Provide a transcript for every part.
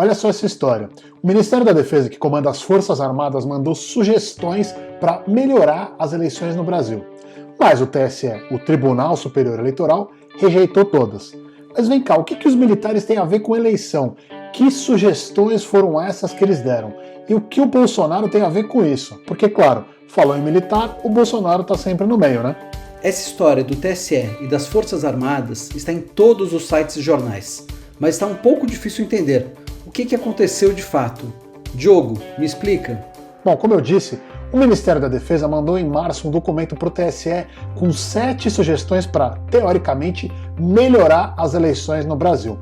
Olha só essa história. O Ministério da Defesa, que comanda as Forças Armadas, mandou sugestões para melhorar as eleições no Brasil. Mas o TSE, o Tribunal Superior Eleitoral, rejeitou todas. Mas vem cá, o que os militares têm a ver com eleição? Que sugestões foram essas que eles deram? E o que o Bolsonaro tem a ver com isso? Porque, claro, falou em militar, o Bolsonaro está sempre no meio, né? Essa história do TSE e das Forças Armadas está em todos os sites e jornais, mas está um pouco difícil entender o que aconteceu de fato. Diogo, me explica. Bom, como eu disse, o Ministério da Defesa mandou em março um documento para o TSE com 7 sugestões para, teoricamente, melhorar as eleições no Brasil.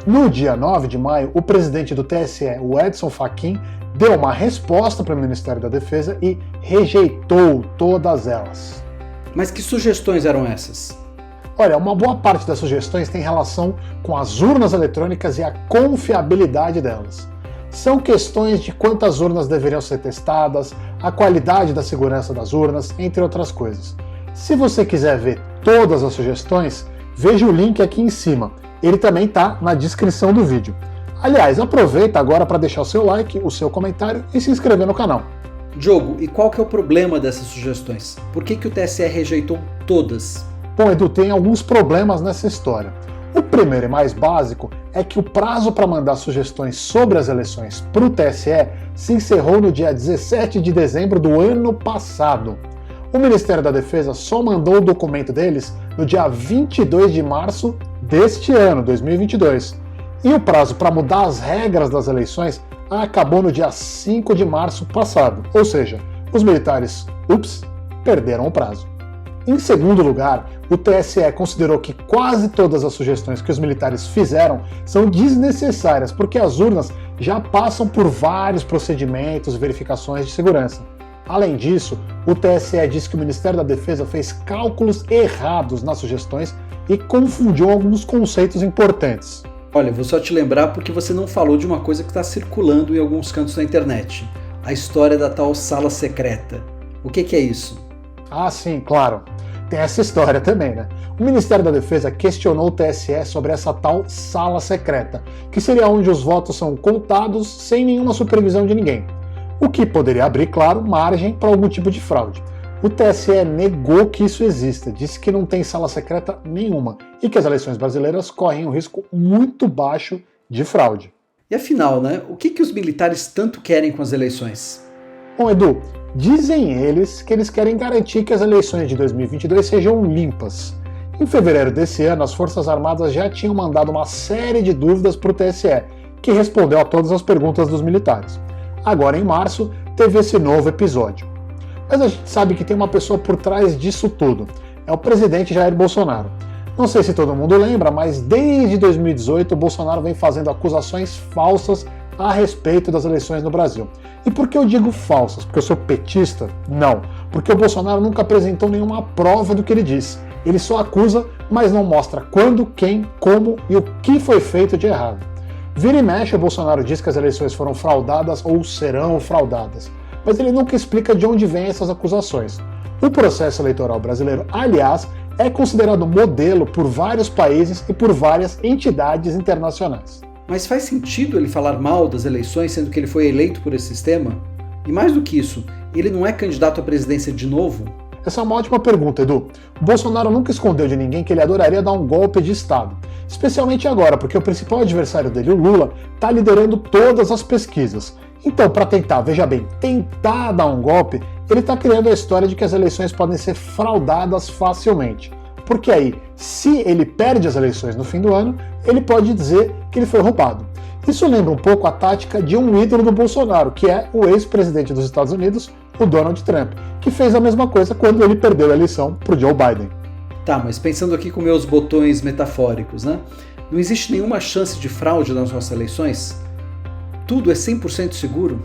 No dia 9 de maio, o presidente do TSE, o Edson Fachin, deu uma resposta para o Ministério da Defesa e rejeitou todas elas. Mas que sugestões eram essas? Olha, uma boa parte das sugestões tem relação com as urnas eletrônicas e a confiabilidade delas. São questões de quantas urnas deveriam ser testadas, a qualidade da segurança das urnas, entre outras coisas. Se você quiser ver todas as sugestões, veja o link aqui em cima. Ele também está na descrição do vídeo. Aliás, aproveita agora para deixar o seu like, o seu comentário e se inscrever no canal. Diogo, e qual que é o problema dessas sugestões? Por que o TSE rejeitou todas? Bom, Edu, tem alguns problemas nessa história. O primeiro e mais básico é que o prazo para mandar sugestões sobre as eleições para o TSE se encerrou no dia 17 de dezembro do ano passado. O Ministério da Defesa só mandou o documento deles no dia 22 de março deste ano, 2022. E o prazo para mudar as regras das eleições acabou no dia 5 de março passado. Ou seja, os militares, perderam o prazo. Em segundo lugar, o TSE considerou que quase todas as sugestões que os militares fizeram são desnecessárias, porque as urnas já passam por vários procedimentos e verificações de segurança. Além disso, o TSE disse que o Ministério da Defesa fez cálculos errados nas sugestões e confundiu alguns conceitos importantes. Olha, vou só te lembrar porque você não falou de uma coisa que está circulando em alguns cantos da internet. A história da tal sala secreta. O que é isso? Ah, sim, claro. Tem essa história também, né? O Ministério da Defesa questionou o TSE sobre essa tal sala secreta, que seria onde os votos são contados sem nenhuma supervisão de ninguém. O que poderia abrir, claro, margem para algum tipo de fraude. O TSE negou que isso exista, disse que não tem sala secreta nenhuma e que as eleições brasileiras correm um risco muito baixo de fraude. E afinal, né? O que os militares tanto querem com as eleições? Bom, Edu, dizem eles que eles querem garantir que as eleições de 2022 sejam limpas. Em fevereiro desse ano, as Forças Armadas já tinham mandado uma série de dúvidas para o TSE, que respondeu a todas as perguntas dos militares. Agora, em março, teve esse novo episódio. Mas a gente sabe que tem uma pessoa por trás disso tudo. É o presidente Jair Bolsonaro. Não sei se todo mundo lembra, mas desde 2018 o Bolsonaro vem fazendo acusações falsas a respeito das eleições no Brasil. E por que eu digo falsas? Porque eu sou petista? Não. Porque o Bolsonaro nunca apresentou nenhuma prova do que ele disse. Ele só acusa, mas não mostra quando, quem, como e o que foi feito de errado. Vira e mexe, o Bolsonaro diz que as eleições foram fraudadas ou serão fraudadas. Mas ele nunca explica de onde vêm essas acusações. O processo eleitoral brasileiro, aliás, é considerado modelo por vários países e por várias entidades internacionais. Mas faz sentido ele falar mal das eleições, sendo que ele foi eleito por esse sistema? E mais do que isso, ele não é candidato à presidência de novo? Essa é uma ótima pergunta, Edu. O Bolsonaro nunca escondeu de ninguém que ele adoraria dar um golpe de Estado. Especialmente agora, porque o principal adversário dele, o Lula, está liderando todas as pesquisas. Então, para tentar, veja bem, tentar dar um golpe, ele está criando a história de que as eleições podem ser fraudadas facilmente. Porque aí, se ele perde as eleições no fim do ano, ele pode dizer que ele foi roubado. Isso lembra um pouco a tática de um ídolo do Bolsonaro, que é o ex-presidente dos Estados Unidos, o Donald Trump, que fez a mesma coisa quando ele perdeu a eleição para o Joe Biden. Tá, mas pensando aqui com meus botões metafóricos, né? Não existe nenhuma chance de fraude nas nossas eleições? Tudo é 100% seguro?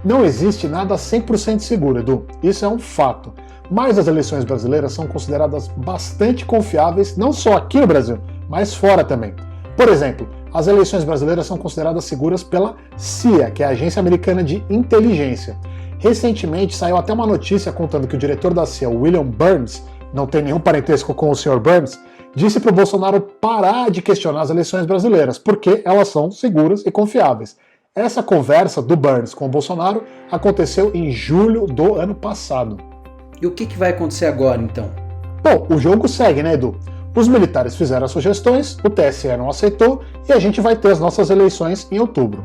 Não existe nada 100% seguro, Edu. Isso é um fato. Mas as eleições brasileiras são consideradas bastante confiáveis, não só aqui no Brasil, mas fora também. Por exemplo, as eleições brasileiras são consideradas seguras pela CIA, que é a Agência Americana de Inteligência. Recentemente saiu até uma notícia contando que o diretor da CIA, William Burns, não tem nenhum parentesco com o Sr. Burns, disse para o Bolsonaro parar de questionar as eleições brasileiras, porque elas são seguras e confiáveis. Essa conversa do Burns com o Bolsonaro aconteceu em julho do ano passado. E o que vai acontecer agora, então? Bom, o jogo segue, né, Edu? Os militares fizeram as sugestões, o TSE não aceitou e a gente vai ter as nossas eleições em outubro.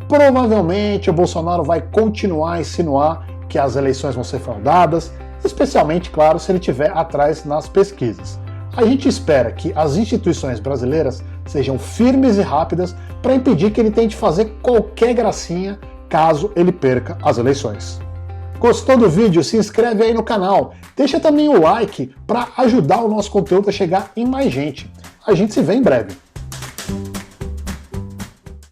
Provavelmente o Bolsonaro vai continuar a insinuar que as eleições vão ser fraudadas, especialmente, claro, se ele estiver atrás nas pesquisas. A gente espera que as instituições brasileiras sejam firmes e rápidas para impedir que ele tente fazer qualquer gracinha caso ele perca as eleições. Gostou do vídeo? Se inscreve aí no canal. Deixa também o like para ajudar o nosso conteúdo a chegar em mais gente. A gente se vê em breve.